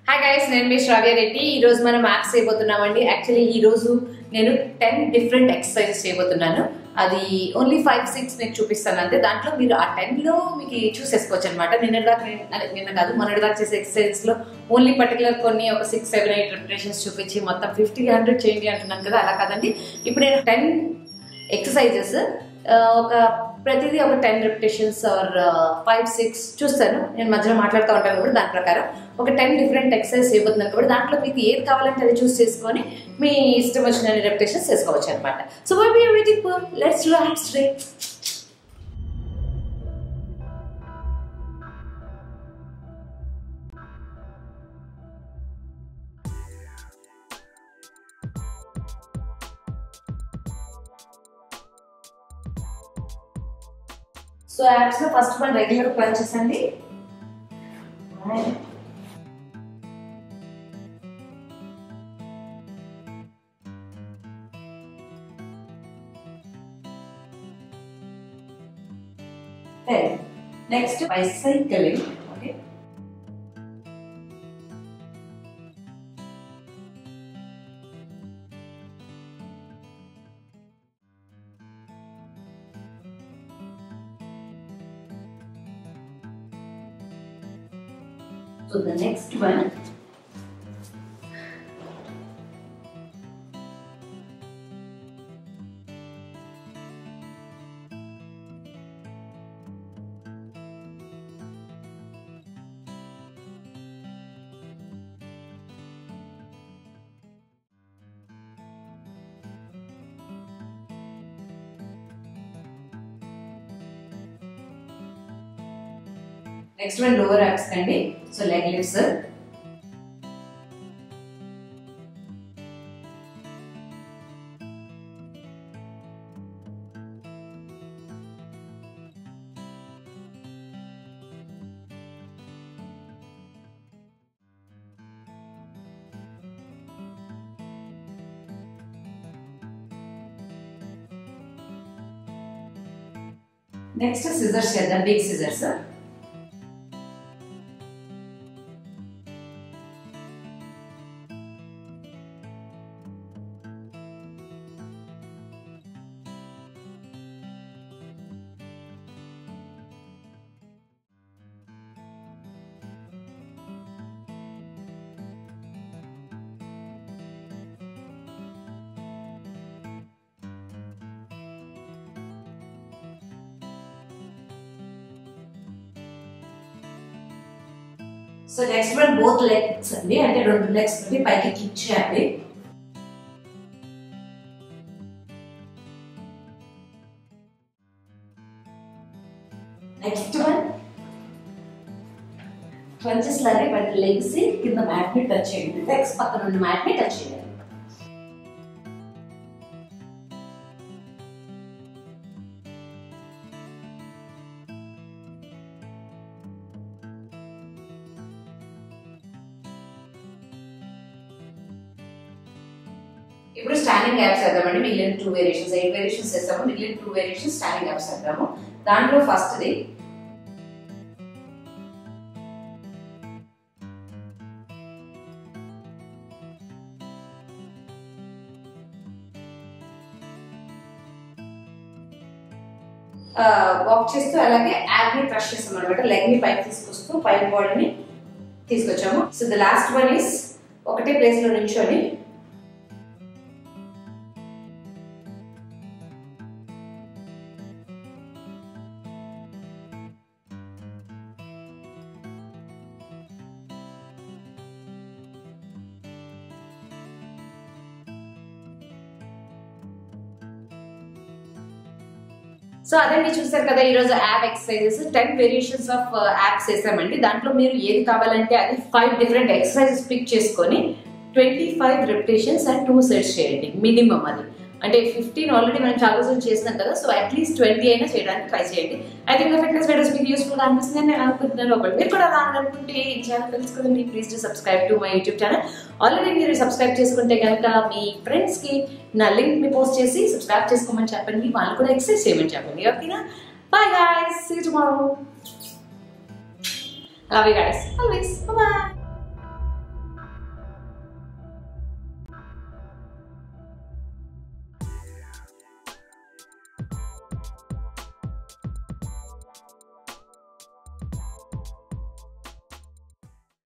Hi guys, నేను మీ శ్రావ్య రెడ్డి. ఈ రోజు మనం మ్యాథ్స్ చేయబోతున్నామండి. యాక్చువల్లీ ఈ రోజు నేను 10 డిఫరెంట్ ఎక్సర్సైజెస్ చేయబోతున్నాను. అది ఓన్లీ 5-6 నేను చూపిస్తాను అంతే. దాంట్లో మీరు ఆ 10లో మీకు చూసేసుకోవచ్చు అనమాట. నిన్న కాదు మొన్నటిదాకా చేసే ఎక్సర్సైజెస్ లో ఓన్లీ పర్టికులర్ కొన్ని ఒక 6-7-8 రెపిటేషన్స్ చూపించి మొత్తం 50-100 చేయండి అంటున్నాను కదా, అలా కాదండి. ఇప్పుడు నేను 10 ఎక్సర్సైజెస్ ఒక ప్రతిదీ ఒక 10 రెపిటేషన్స్ ఆర్ 5-6 చూస్తాను. నేను మధ్యలో మాట్లాడుతూ ఉంటాను కూడా. దాని ప్రకారం ఒక 10 డిఫరెంట్ ఎక్సర్సైజ్ చేయబోతున్నాను కాబట్టి దాంట్లో మీకు ఏది కావాలంటే అది చూస్ చేసుకొని మీ ఇష్టం వచ్చిన రెపిటేషన్స్ చేసుకోవచ్చు అనమాట. So what we are waiting for, let's relax today. So abs లో ఫస్ట్ వన్ రెగ్యులర్ క్రంచెస్ అండి. Next bicycling. Okay, so the next one lower abs కండి. So leg lifts, next scissors చేద్దాం. Big scissors. So next one both legs అండి, అంటే 2 legs తోటి పైకి kick చేయాలి. Next one crunches లాగే బట్ లెగ్స్ కింద మ్యాట్ ని టచ్ చేయండి. లెగ్స్ పక్కన ఉన్న మ్యాట్ ని టచ్ చేయాలి. ఇప్పుడు స్టాండింగ్ యాప్స్ చేద్దామండి. మిగిలిన 2 వేరియేషన్స్, 8 వేరియేషన్స్ చేస్తాము. మిగిలిన 2 వేరియేషన్స్ స్టాండింగ్ యాప్స్ చేద్దాము. దాంట్లో ఫస్ట్ది వాక్ చేస్తూ అలాగే యాప్ ని ట్రష్ చేస్తాం అనమాట. లెగ్ ని పైకి తీసుకొస్తూ పైన బాడీని తీసుకొచ్చాము. So the last one is ఒకటే ప్లేస్ లో నిల్చొని సో అదండి, చూసారు కదా ఈరోజు app exercises. 10 variations of apps చేసామండి. దాంట్లో మీరు ఏది కావాలంటే అది 5 డిఫరెంట్ ఎక్సర్సైజెస్ పిక్ చేసుకొని 25 రెపిటేషన్స్ అండ్ 2 సెట్స్ చేయండి మినిమం. అది అంటే 15 ఆల్రెడీ మనం చాలా రోజులు చేసినాం కదా. సో అట్లీస్ట్ 20 అయినా చేయడానికి ట్రై చేయండి. ఐ థింక్ ఫిట్నెస్ వీడియోస్ మీకు యూస్ఫుల్ గా అనిపిస్తుంది అని నేను అనుకుంటున్నాను. ఒకటి మీరు కూడా రావాలనుకుంటే ఈ ఛానల్ తెలుసు కదండి, please to subscribe to my YouTube channel. Already మీరు సబ్స్క్రైబ్ చేసుకుంటే కనుక మీ ఫ్రెండ్స్ కి నా లింక్ ని పోస్ట్ చేసి సబ్స్క్రైబ్ చేసుకోమని చెప్పండి. వాళ్ళు కూడా ఎక్సర్సైజ్ చేయమని చెప్పండి. ఓకేనా? Bye guys, see you tomorrow. I love you guys always. Bye bye.